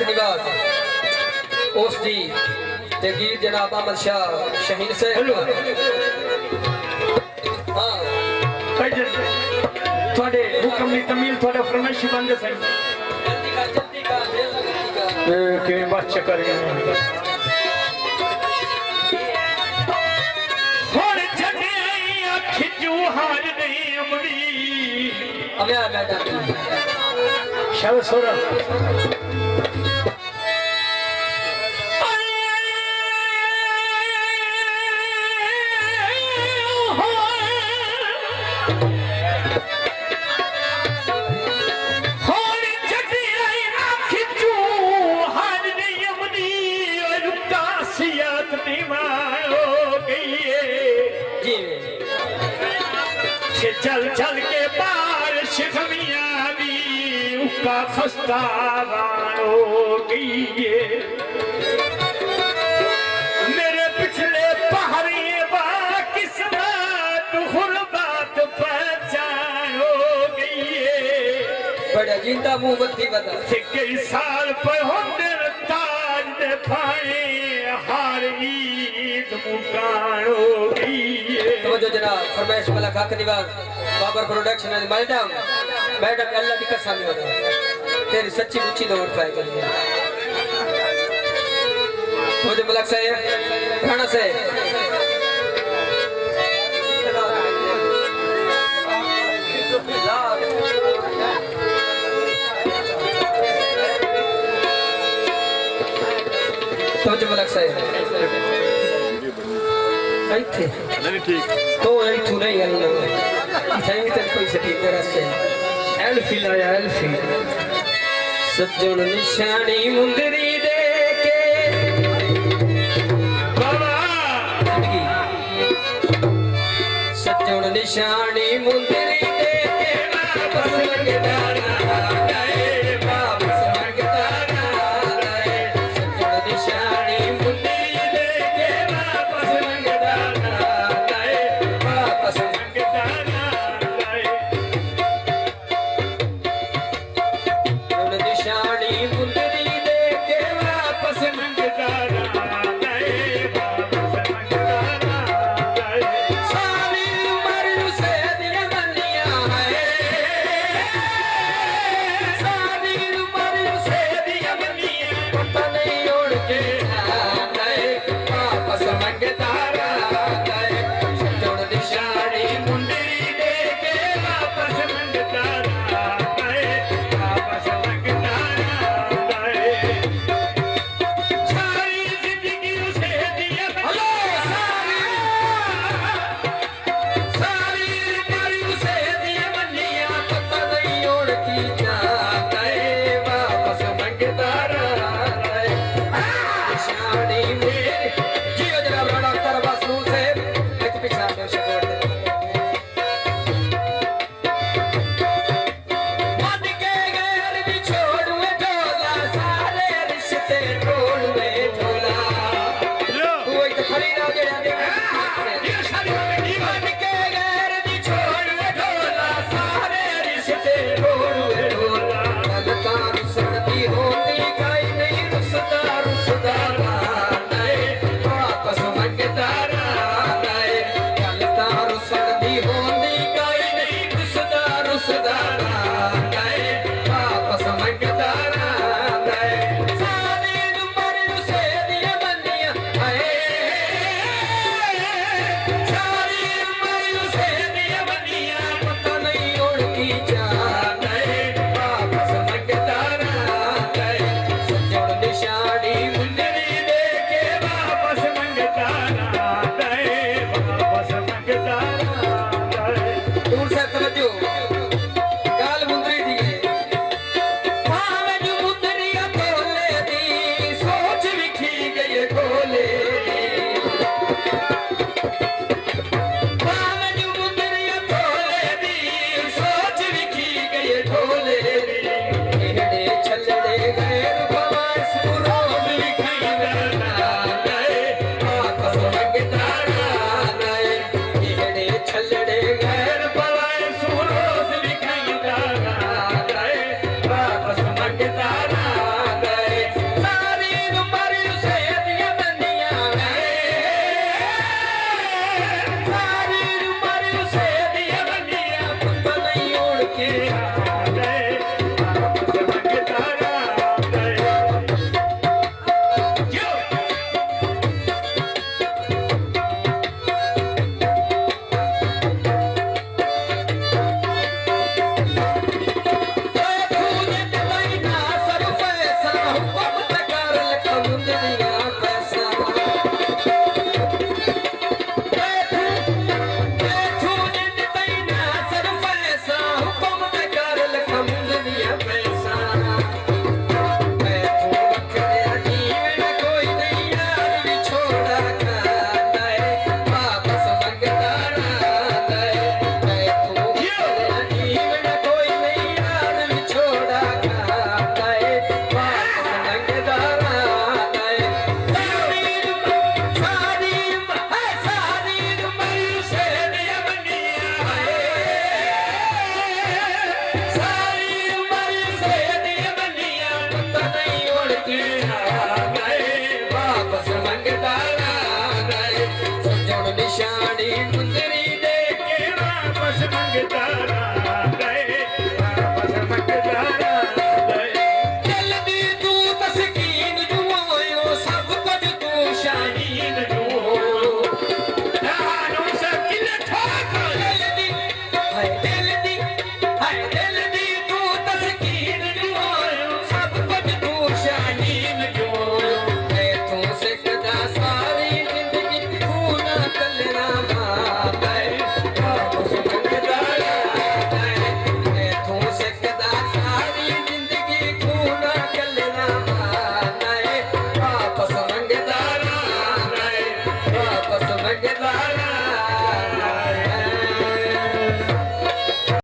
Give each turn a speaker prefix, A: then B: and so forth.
A: खाक निवास ओसडी ते गीत जनाब अहमद शाह शहीन से हां
B: थोड़े हुक्म नी तमील थोड़ा फरमाइश बंद है
A: जल्दी का
B: के बात चक्कर है होड़ जने अख जो हार नहीं अमरी
A: अबे आ बेटा
B: शाबाश सोरा चल चल के बाल शिखमियां भी उसका खस्ता हो गई मेरे पिछले पहाड़ी किस्मत हुर्बत पहचान हो गई
A: बड़ा जिंदा मुंह बत्ती बता
B: कई साल पर होंदे ताज दे पाए हार ईद मुकान हो गई
A: तो जो जनाब फरमाइश वाला खाक निवास बाबर प्रोडक्शन है मैडम अल्लाह की कसम हो तेरी सच्ची मुच्ची दौड़ पाए कर तो जो मलक साहब राणा से तो जो मलक साहब थे
C: नहीं ठीक
A: तो तू नहीं सही तक कोई सटीक तरह से एल्फी लाया एल्फी सज्जन निशानी मुंदरी दे के
B: बाबा
A: सज्जन निशानी मुंदरी दे के वापस मंगदाना गए वापस मंगदाना गए सज्जन निशानी मुंदरी दे के वापस मंगदाना गए वापस
B: मंगदाना गए
A: निशानी मुंदरी दे के वापस
B: मंगदाना गए वापस मंगदाना गए
A: सारी उम्र उसे दिया बंदियां है सारी उम्र उसे दिया बंदियां पता नहीं उड़ के गए वापस मंगदाना गए सजोड़ निशानी मुंदरी दे के वापस
B: मंगदाना गए वापस मंगदाना गए सारी जिंदगी उसे दिया
A: हेलो सारी उम्र उसे दिया बंदियां पता नहीं उड़ की गए वापस मंगदाना गए निशानी मेरे जियो जनाब राणा अख्तर बासू से एक पीछा दो शकोर मन के घर भी छोड़ुए ढोला सारे रिश्ते ढोलुए ढोला कोई तो खड़ी ना जेड़ा
B: ये सारी
A: मन के घर भी छोड़ुए ढोला सारे रिश्ते ढोलुए ढोला ललकार सर्दी होती गई ਪਤਾ ਨਹੀਂ ਉੜ ਕੇ ਆ ਗਏ ਵਾਪਸ ਮੰਗਦਾ ਨਾ ਗਏ ਸੱਜਣ ਨਿਸ਼ਾਨੀ ਮੁੰਦਰੀ ਦੇ ਕੇ
B: ਵਾਪਸ ਮੰਗਦਾ ਨਾ ਗਏ ਵਾਪਸ ਮੰਗਦਾ ਨਾ ਗਏ
A: ਦਿਲ ਦੀ ਤੂੰ ਤਸਕੀਨ ਜੁਆਇਓ ਸਭ ਕੁਝ ਤੂੰ ਸ਼ਾਹੀਨ ਜੁਆਇਓ
B: ਨਾਨੂੰ ਸਭ ਕਿਲੇ ਠਾਕ
A: ਦਿਲ ਦੀ ਹਾਏ ਦਿਲ ਦੀ ਤੂੰ ਤਸਕੀਨ ਜੁਆਇਓ ਸਭ ਕੁਝ ਤੂੰ ਸ਼ਾਹੀਨ ਜੁਆਇਓ ਤੂੰ ਸਿੱਖਦਾ ਸਾਰੀ ਜ਼ਿੰਦਗੀ ਤੂੰ ਨਾ ਕੱਲਣਾ ਮਾਤਾ ਵਾਪਸ ਮੰਗਦਾ ਨਾ ਤੂੰ ਸਿੱਖਦਾ ਸਾਰੀ ਜ਼ਿੰਦਗੀ ਤੂੰ ਨਾ ਕੱਲਣਾ ਮਾਤਾ ਵਾਪਸ ਮੰਗਦਾ ਨਾ ਵਾਪਸ ਮੰਗਦਾ